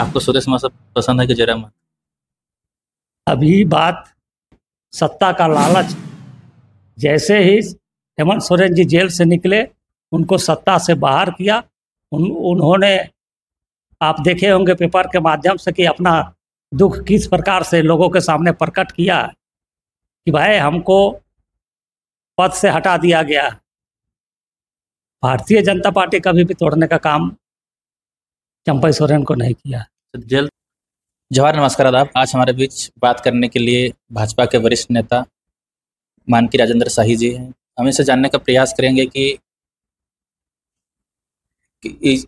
आपको सुरेश महासेठ पसंद है कि जयराम महातो? अभी बात सत्ता का लालच। जैसे ही हेमंत सोरेन जी जेल से निकले, उनको सत्ता से बाहर किया। उन्होंने, आप देखे होंगे पेपर के माध्यम से, कि अपना दुख किस प्रकार से लोगों के सामने प्रकट किया कि भाई हमको पद से हटा दिया गया। भारतीय जनता पार्टी कभी भी तोड़ने का काम चंपई सोरेन को नहीं किया। जेल जवाहर, नमस्कार, आदाब। आज हमारे बीच बात करने के लिए भाजपा के वरिष्ठ नेता मानकी राजेंद्र शाही जी हैं। हम इनसे जानने का प्रयास करेंगे कि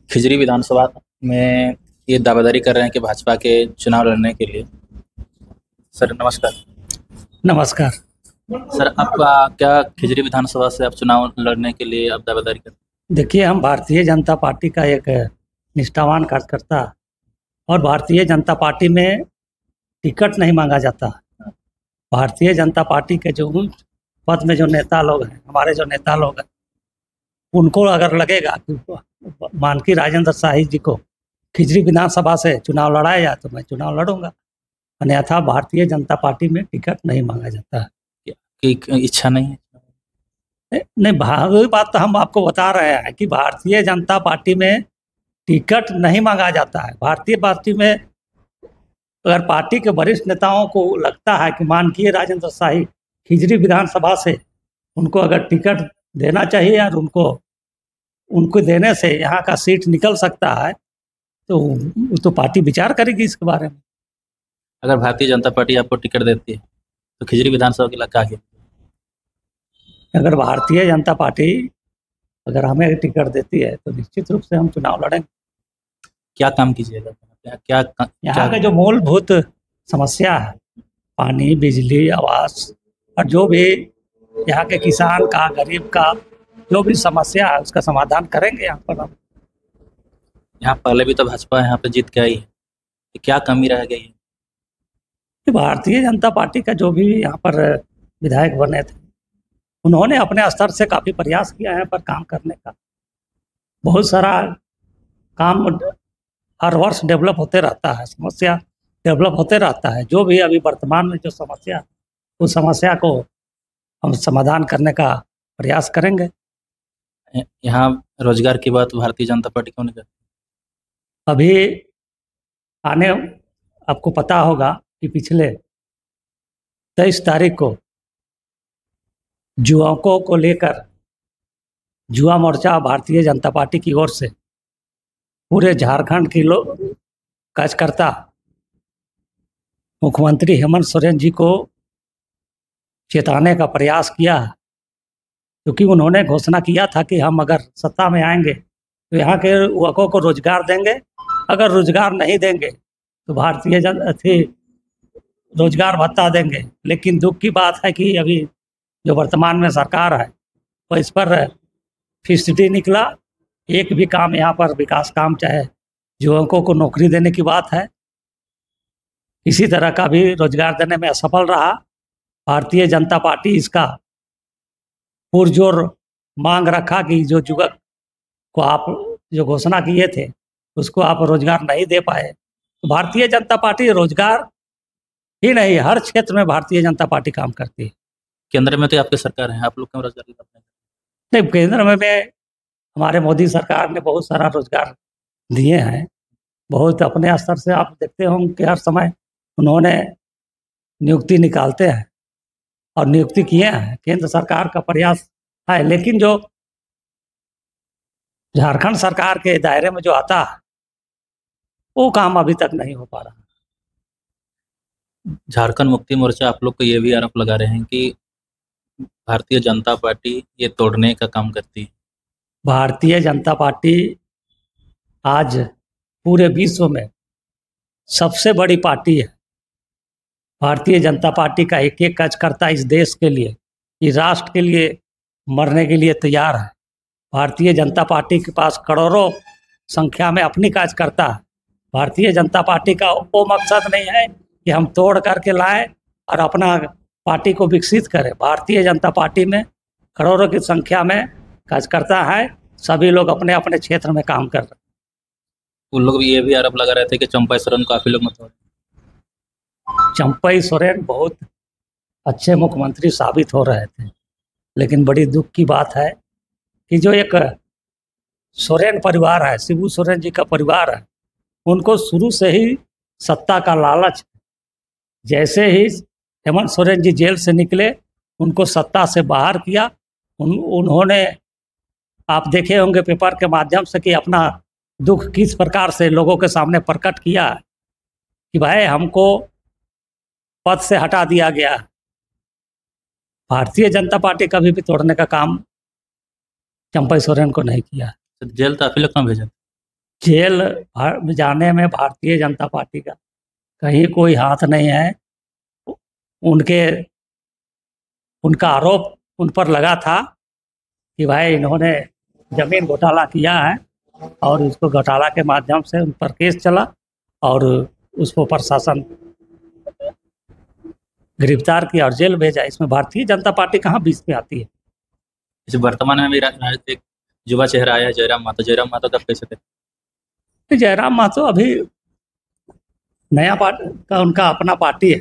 खिजरी विधानसभा में ये दावेदारी कर रहे हैं कि भाजपा के चुनाव लड़ने के लिए। सर नमस्कार। नमस्कार। सर, आपका क्या खिजरी विधानसभा से आप चुनाव लड़ने के लिए आप दावेदारी करते हैं? देखिए, हम भारतीय जनता पार्टी का एक निष्ठावान कार्यकर्ता, और भारतीय जनता पार्टी में टिकट नहीं मांगा जाता। भारतीय जनता पार्टी के जो पद में जो नेता लोग हैं, हमारे जो नेता लोग हैं, उनको अगर लगेगा कि मानकी राजेंद्र शाही जी को खिजरी विधानसभा से चुनाव लड़ाया जाए तो मैं चुनाव लड़ूंगा, अन्यथा भारतीय जनता पार्टी में टिकट नहीं मांगा जाता है। कि इच्छा नहीं है? नहीं, बात तो हम आपको बता रहे हैं कि भारतीय जनता पार्टी में टिकट नहीं मांगा जाता है। भारतीय पार्टी में अगर पार्टी के वरिष्ठ नेताओं को लगता है कि माननीय राजेंद्र शाही खिजरी विधानसभा से उनको अगर टिकट देना चाहिए और उनको देने से यहाँ का सीट निकल सकता है, तो पार्टी विचार करेगी इसके बारे में। अगर भारतीय जनता पार्टी आपको टिकट देती है तो खिजरी विधानसभा के लिए क्या है? अगर भारतीय जनता पार्टी अगर हमें टिकट देती है तो निश्चित रूप से हम चुनाव लड़ेंगे। क्या काम कीजिएगा? यहाँ के जो मूलभूत समस्या है, पानी, बिजली, आवास, और जो भी यहाँ के किसान का, गरीब का जो भी समस्या है, उसका समाधान करेंगे यहाँ पर हम। यहाँ पहले भी तो भाजपा यहाँ पे जीत के आई है, क्या कमी रह गई है? भारतीय जनता पार्टी का जो भी यहाँ पर विधायक बने थे, उन्होंने अपने स्तर से काफ़ी प्रयास किया है यहाँ पर काम करने का। बहुत सारा काम हर वर्ष डेवलप होते रहता है, समस्या डेवलप होते रहता है। जो भी अभी वर्तमान में जो समस्या, उस समस्या को हम समाधान करने का प्रयास करेंगे। यहाँ रोजगार की बात भारतीय जनता पार्टी क्यों नहीं करती? अभी आपको पता होगा कि पिछले 23 तारीख को युवकों को लेकर युवा मोर्चा भारतीय जनता पार्टी की ओर से पूरे झारखंड के लोग कार्यकर्ता मुख्यमंत्री हेमंत सोरेन जी को चेताने का प्रयास किया, क्योंकि उन्होंने घोषणा किया था कि हम अगर सत्ता में आएंगे तो यहाँ के युवकों को रोजगार देंगे, अगर रोजगार नहीं देंगे तो रोजगार भत्ता देंगे। लेकिन दुख की बात है कि अभी जो वर्तमान में सरकार है वो इस पर फिसडी निकला। एक भी काम यहाँ पर विकास काम, चाहे युवकों को नौकरी देने की बात है, किसी तरह का भी रोजगार देने में असफल रहा। भारतीय जनता पार्टी इसका पुरजोर मांग रखा कि जो युवक को आप जो घोषणा किए थे उसको आप रोजगार नहीं दे पाए, तो भारतीय जनता पार्टी रोजगार ही नहीं, हर क्षेत्र में भारतीय जनता पार्टी काम करती है। केंद्र में तो आपकी सरकार है, आप लोग क्यों रोजगार नहीं, केंद्र में हमारे मोदी सरकार ने बहुत सारा रोजगार दिए हैं। बहुत अपने स्तर से आप देखते होंगे कि हर समय उन्होंने नियुक्ति निकालते हैं और नियुक्ति किए हैं। केंद्र सरकार का प्रयास है, लेकिन जो झारखंड सरकार के दायरे में जो आता है वो काम अभी तक नहीं हो पा रहा। झारखंड मुक्ति मोर्चा आप लोग को ये भी आरोप लगा रहे हैं कि भारतीय जनता पार्टी ये तोड़ने का काम करती है। भारतीय जनता पार्टी आज पूरे विश्व में सबसे बड़ी पार्टी है। भारतीय जनता पार्टी का एक एक कार्यकर्ता इस देश के लिए, इस राष्ट्र के लिए मरने के लिए तैयार है। भारतीय जनता पार्टी के पास करोड़ों संख्या में अपनी कार्यकर्ता है। भारतीय जनता पार्टी का वो मकसद नहीं है कि हम तोड़ करके लाएं और अपना पार्टी को विकसित करें। भारतीय जनता पार्टी में करोड़ों की संख्या में कार्यकर्ता है, सभी लोग अपने अपने क्षेत्र में काम कर रहे हैं। उन लोग भी ये भी आरोप लगा रहे थे कि चंपा सोरेन को काफी लोग मत। चंपई सोरेन बहुत अच्छे मुख्यमंत्री साबित हो रहे थे, लेकिन बड़ी दुख की बात है कि जो एक सोरेन परिवार है, शिबू सोरेन जी का परिवार है, उनको शुरू से ही सत्ता का लालच। जैसे ही हेमंत सोरेन जी जेल से निकले, उनको सत्ता से बाहर किया। उन्होंने, आप देखे होंगे पेपर के माध्यम से, कि अपना दुख किस प्रकार से लोगों के सामने प्रकट किया कि भाई हमको पद से हटा दिया गया। भारतीय जनता पार्टी कभी भी तोड़ने का काम चंपई सोरेन को नहीं किया। तो जेल काफी लोग कहाँ भेजे? जेल जाने में भारतीय जनता पार्टी का कहीं कोई हाथ नहीं है। उनका आरोप उन पर लगा था कि भाई इन्होंने जमीन घोटाला किया है, और उसको घोटाला के माध्यम से उन पर केस चला और उसको प्रशासन गिरफ्तार किया और जेल भेजा। इसमें भारतीय जनता पार्टी कहाँ बीच में आती है? इस वर्तमान में भी एक युवा चेहरा आया है, जयराम महतो। जयराम महतो तब कैसे थे? जयराम महतो अभी नया पार्टी का, उनका अपना पार्टी है,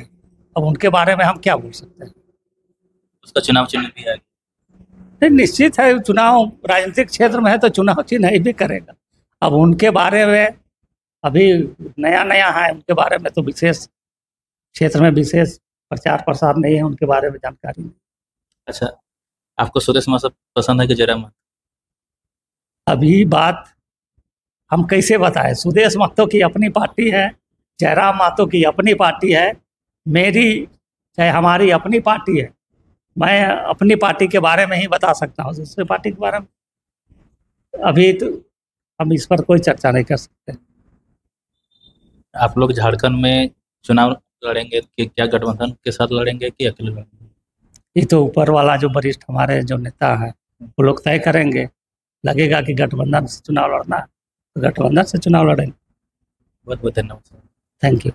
अब उनके बारे में हम क्या बोल सकते हैं? उसका चुनाव चिन्ह भी है। निश्चित है, चुनाव राजनीतिक क्षेत्र में है तो चुनाव चिन्ह ही भी करेगा। अब उनके बारे में अभी नया नया है, उनके बारे में तो विशेष क्षेत्र में विशेष प्रचार प्रसार नहीं है, उनके बारे में जानकारी नहीं। अच्छा, आपको सुदेश महतो पसंद है कि जयराम महतो? अभी बात हम कैसे बताएं? सुदेश महतो की अपनी पार्टी है, जयराम महतो की अपनी पार्टी है, मेरी चाहे हमारी अपनी पार्टी है। मैं अपनी पार्टी के बारे में ही बता सकता हूँ, दूसरी पार्टी के बारे में अभी तो हम इस पर कोई चर्चा नहीं कर सकते। आप लोग झारखंड में चुनाव लड़ेंगे कि क्या गठबंधन के साथ लड़ेंगे कि अकेले लड़ेंगे? ये तो ऊपर वाला जो वरिष्ठ हमारे जो नेता हैं वो लोग तय करेंगे। लगेगा कि गठबंधन से चुनाव लड़ना, तो गठबंधन से चुनाव लड़ेंगे। बहुत बहुत धन्यवाद। Thank you.